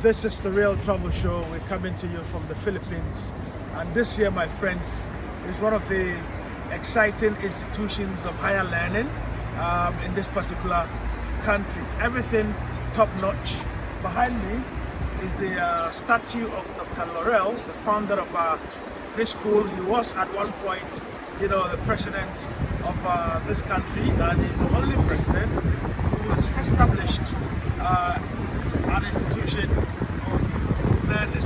This is the Real Travel Show. We're coming to you from the Philippines. And this year, my friends, is one of the exciting institutions of higher learning in this particular country. Everything top-notch. Behind me is the statue of Dr. Laurel, the founder of this school. He was at one point, the president of this country, and he's the only president who has established an institution of learning.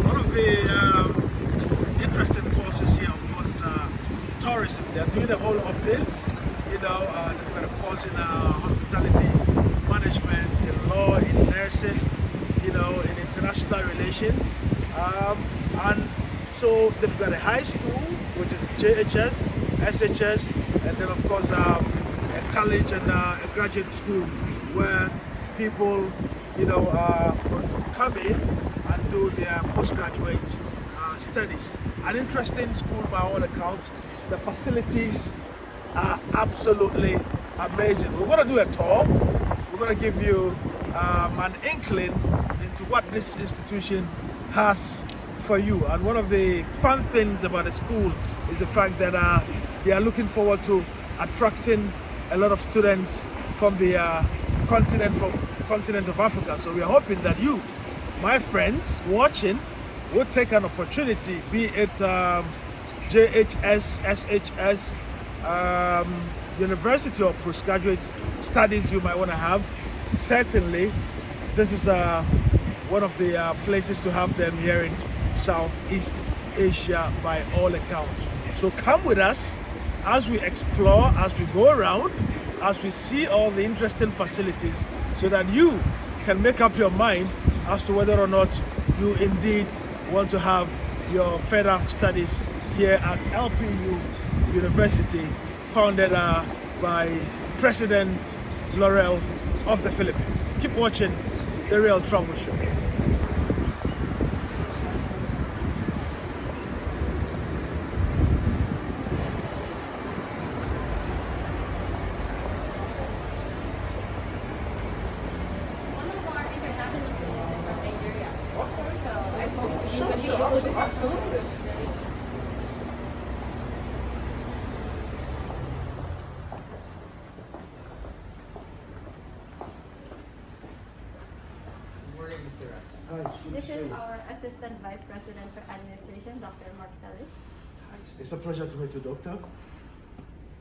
One of the interesting courses here, of course, is tourism. They're doing a whole lot of things. They've got a course in hospitality management, in law, in nursing, in international relations. And so they've got a high school, which is JHS, SHS, and then of course a college and a graduate school where people, come in and do their postgraduate studies. An interesting school by all accounts. The facilities are absolutely amazing. We're going to do a tour. We're going to give you an inkling into what this institution has for you. And one of the fun things about the school is the fact that they are looking forward to attracting a lot of students from the continent of Africa. So we are hoping that you, my friends watching, will take an opportunity, be it JHS, SHS, university or postgraduate studies you might want to have. Certainly, this is one of the places to have them here in Southeast Asia by all accounts. So come with us as we explore, as we go around, as we see all the interesting facilities, so that you can make up your mind as to whether or not you indeed want to have your further studies here at LPU University, founded by President Laurel of the Philippines. Keep watching The Real Travel Show. This is our Assistant Vice President for Administration, Dr. Mark Celis. It's a pleasure to meet you, Doctor.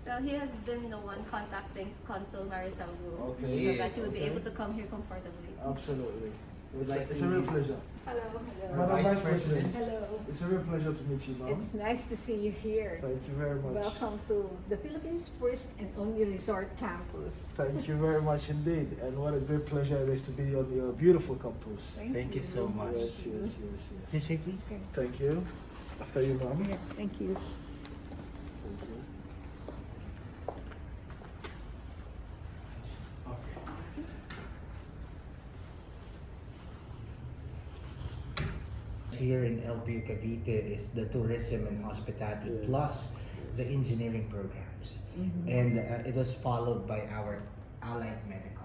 So he has been the one contacting Consul Maricel Wu, Okay. so that he would be able to come here comfortably. Absolutely. It's a real pleasure. Hello, Madam hello. Vice President, Hello. it's a real pleasure to meet you, ma'am. It's nice to see you here. Thank you very much. Welcome to the Philippines' first and only resort campus. Thank you very much indeed, and what a great pleasure it is to be on your beautiful campus. Thank you so much. Yes, yes, yes, yes. This way, please. Okay. Thank you. After you, ma'am. Yeah, thank you. Thank you. Here in LPU Cavite is the tourism and hospitality Yes. plus the engineering programs. And it was followed by our allied medical.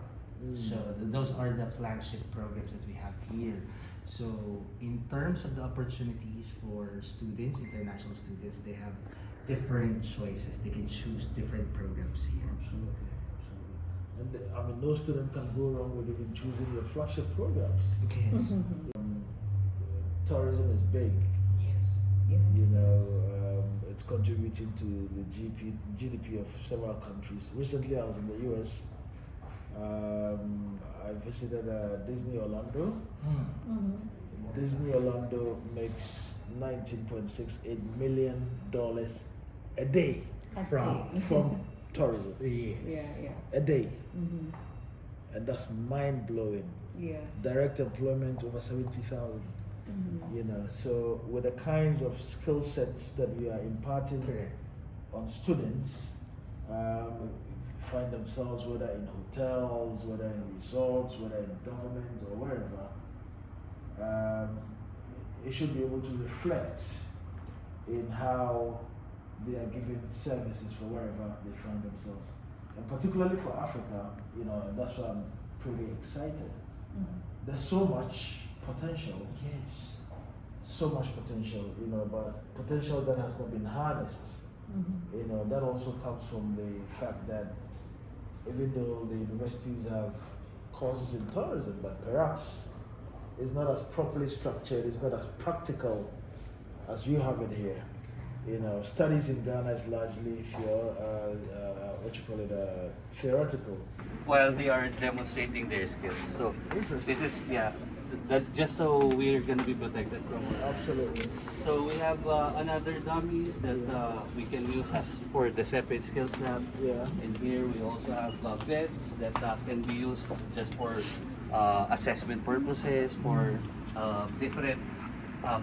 So those are the flagship programs that we have here. So in terms of the opportunities for students, international students, they have different choices. They can choose different programs here. Absolutely. Absolutely. And no student can go wrong with even choosing your flagship programs. Yes. Tourism is big. Yes. Yes. It's contributing to the GDP of several countries. Recently, I was in the US. I visited Disney Orlando. Disney Orlando makes $19.68 million a day from tourism. Yes. Yeah. A day. And that's mind blowing. Yes. Direct employment over 70,000. So with the kinds of skill sets that we are imparting Correct. on students, find themselves whether in hotels, whether in resorts, whether in government or wherever, it should be able to reflect in how they are giving services for wherever they find themselves. And particularly for Africa, and that's why I'm pretty excited. There's so much potential. Yes. So much potential, but potential that has not been harnessed. That also comes from the fact that even though the universities have courses in tourism, but perhaps it's not as properly structured, it's not as practical as you have it here. Studies in Ghana is largely theoretical. While they are demonstrating their skills. So Interesting. this is that just so we're gonna be protected from. Absolutely. So we have another dummies that we can use as for the separate skills lab. Yeah. And here we also have beds that can be used just for assessment purposes, for different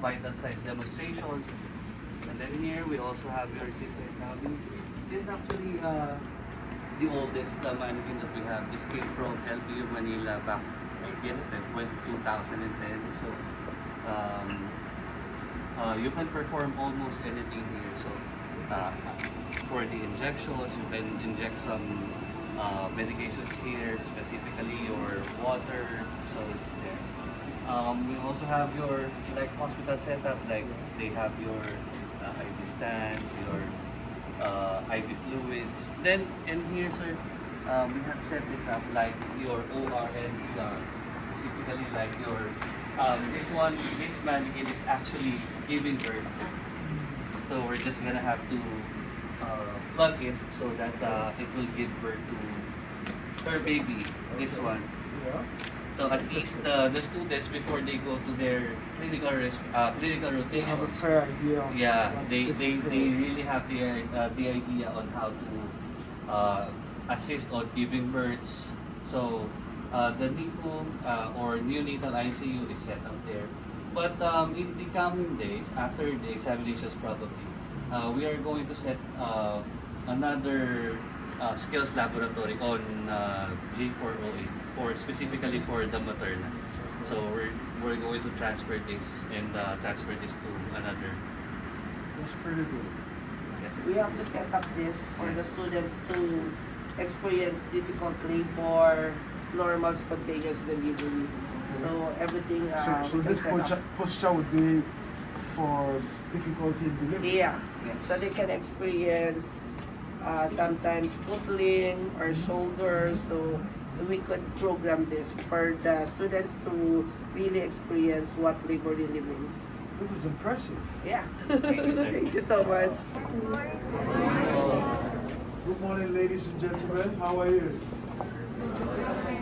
vital signs demonstrations. And then here we also have your different dummies. This is actually the oldest mannequin that we have. This came from LBU Manila back, yes, that went 2010. So you can perform almost anything here. So for the injections, you can inject some medications here, specifically your water. So it's there. We also have your hospital setup, like they have your IV stands, your IV fluids. Then in here, sir, we have set this up like your OR and specifically like your this mannequin is actually giving birth. So we're just gonna have to plug it so that it will give birth to her baby. This one. Yeah. So at least the students before they go to their clinical They rotations. have a fair idea of Yeah, what they this entails. really have the idea on how to assist on giving births. So the NICU or neonatal ICU is set up there. But in the coming days, after the examinations probably, we are going to set another skills laboratory on J408 specifically for the maternal. So we're going to transfer this to another. That's pretty good. Yes. We have to set up this for the students to experience difficult labor, normal spontaneous delivery. So everything So we can this set up. posture would be for difficulty in delivery. Yeah, Yes. so they can experience sometimes footling or shoulders. So we could program this for the students to really experience what labor really means. This is impressive. Yeah. Thank you, sir. Thank you so much. Good morning, ladies and gentlemen. How are you? My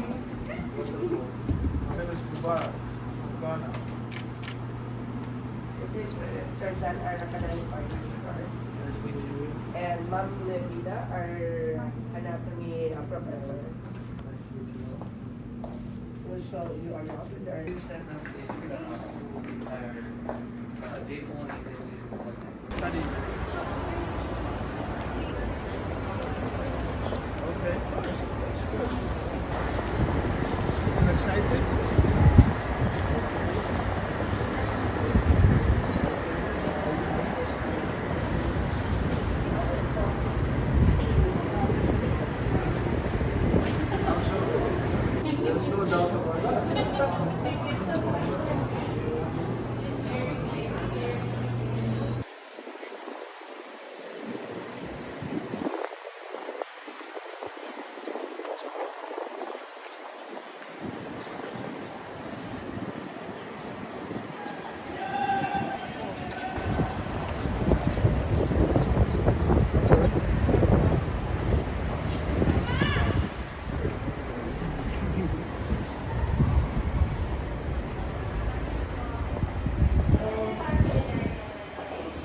name is Mubarak from Ghana. This is Sir Dan, our academic partner. Nice to meet you. And Ma'am Levida, our anatomy professor. Nice to meet you. We'll show you around with our New setup is our J1 Study. Okay. That's good. I'm excited. Absolutely. There's no doubt about that.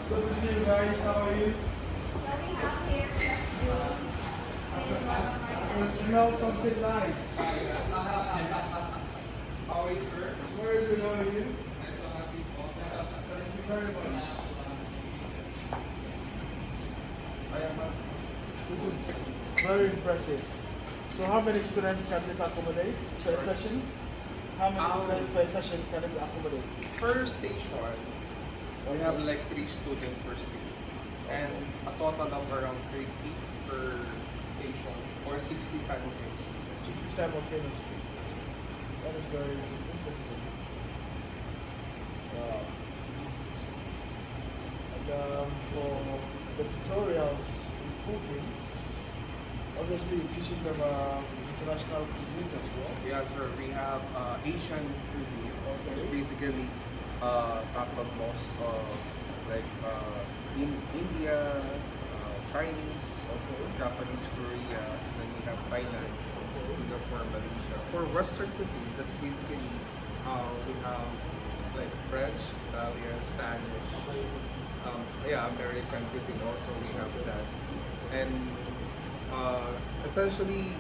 Good to see you guys. How are you? I smell something nice. Always, sir. Very good. How are you? Thank you very much. This is very impressive. So how many students can this accommodate per session? How many students per session can it accommodate? Per station, we have like 3 students per station. And a total of around 30 per station or 60 simultaneously. 60 simultaneously. That is very interesting. obviously teaching them international cuisines as well. Yeah, sir. We have Asian cuisine, Okay. which basically tackled most like in India, Chinese, Japanese, Korea, then we have Thailand, Singapore, Malaysia. For Western cuisine, that's basically we have like French, Italian, Spanish, American cuisine also we have that. And essentially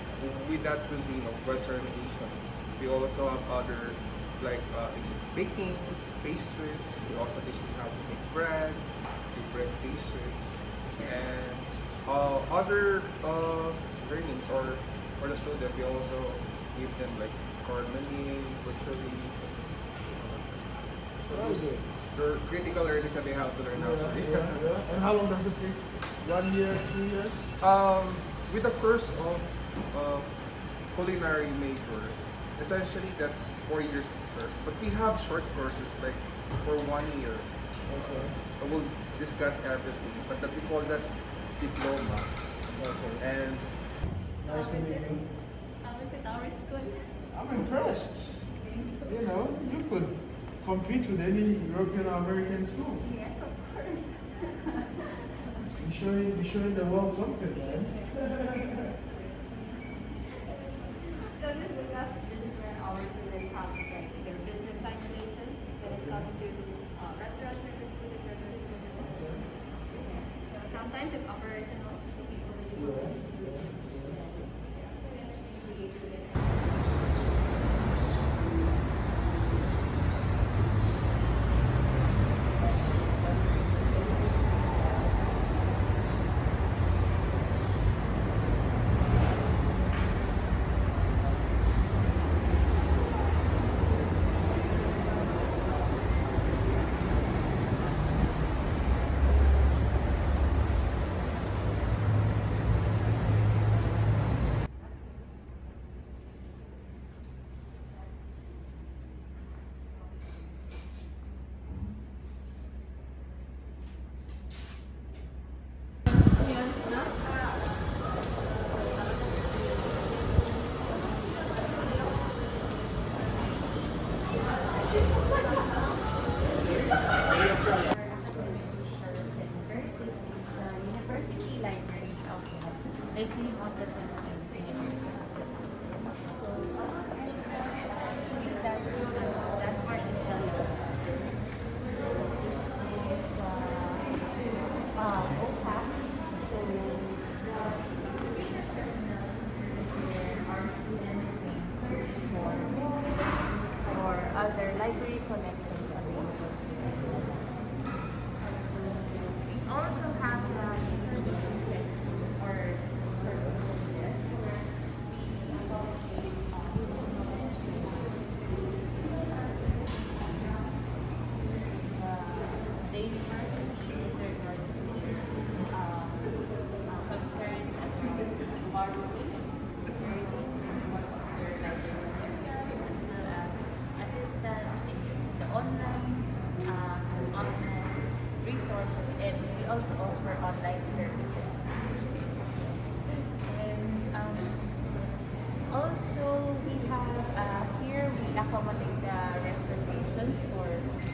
with that cuisine of Western Asia, we also have other like baking, pastries. We also teach them how to make bread, bread pastries, and other learnings or for the student. We also give them like gardening, butchery. So that was it. They're critical early so they have to learn how to do it. And how long does it take? 1 year, 2 years? With the course of culinary major, essentially that's 4 years, sir. But we have short courses like for 1 year. Okay. We'll discuss everything, but we call that diploma. Okay. And Nice to meet you. How is it our school? I'm impressed. You know, you could compete with any European or American school. Yes, of course. You're showing the world something, man. So this book up, this is where our students have like their business side stations when it comes to restaurant service, food and beverage services. Yeah. So sometimes it's operational, so people really work. Students usually do it. University Library of Lyceum of the Philippines University. So, that part is the OPAC. So, where our students can search for books or other library collections available. We also have the information section or personal desk where we daily marketing, there's our concerns as well as marketing, learning, what their library areas, as well as assistance in using the online resources, and we also offer online services. And also we have here we accommodate the reservations for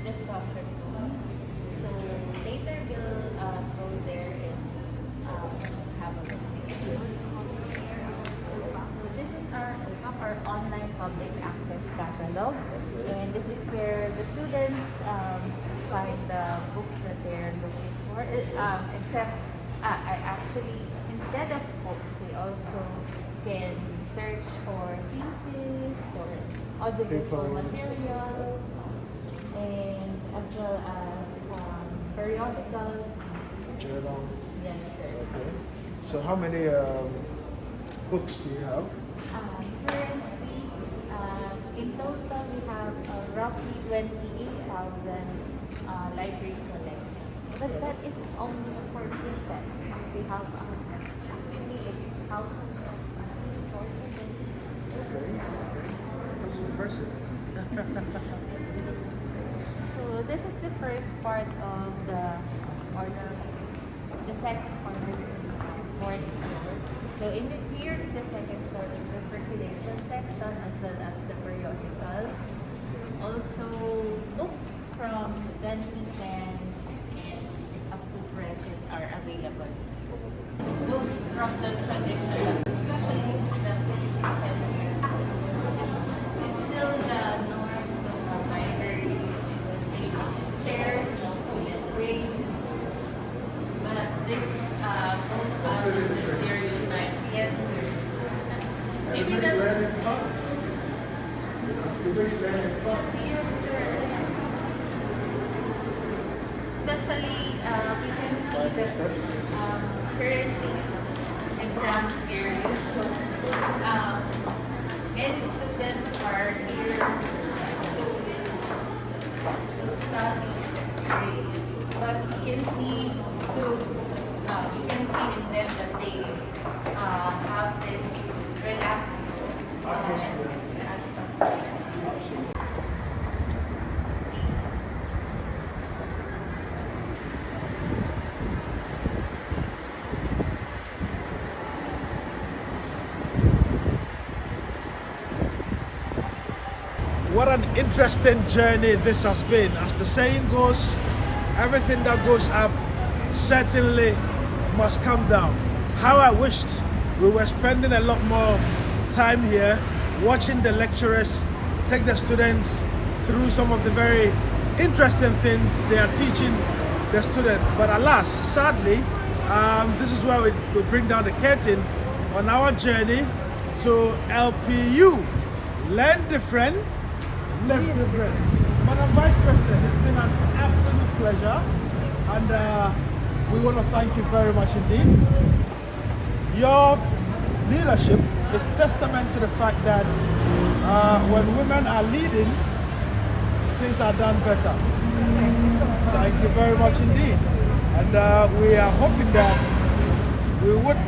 discussion room. So later we'll go there and have a look. So this is our online public access catalog, and this is where the students find the books that they're looking for. Except, actually, instead of books, they also can search for thesis or audiovisual Papers. materials, and as well as periodicals. Journals. Yes, sir. Okay. So how many books do you have? Currently, in total, we have roughly 28,000 library collections. But that is only for print. We have actually it's thousands of resources. Okay. That's impressive. So this is the first part of the second part of the fourth floor. So in the here in the second floor is the circulation section as well as the periodicals. Also books from 2010 and up to present are available. Books from the traditional, especially the Philippine element. It's still the norm of libraries. It was chairs, no bullet rings. But this goes out of the stereotype. Yes, sir. Maybe that's... Yes, sir. Especially, we can see that currently exams period. So, any students are here to study. But you can see in them that they have this relaxed What an interesting journey this has been. As the saying goes, everything that goes up certainly must come down. How I wished we were spending a lot more time here watching the lecturers take the students through some of the very interesting things they are teaching the students. But alas, sadly, this is where we bring down the curtain on our journey to LPU. Learn different, live different. Madam Vice President, it's been an absolute pleasure, and we want to thank you very much indeed. Your leadership is testament to the fact that when women are leading, things are done better. Thank you very much indeed. And we are hoping that we would,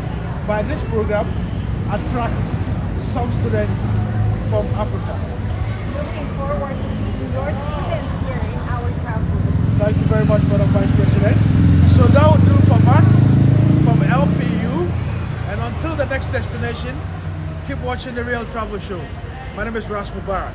by this program, attract some students from Africa. Looking forward to seeing your students here in our campus. Thank you very much, Madam Vice President. So that will do from us, from LPU. And until the next destination, keep watching The Real Travel Show. My name is Ras Mubarak.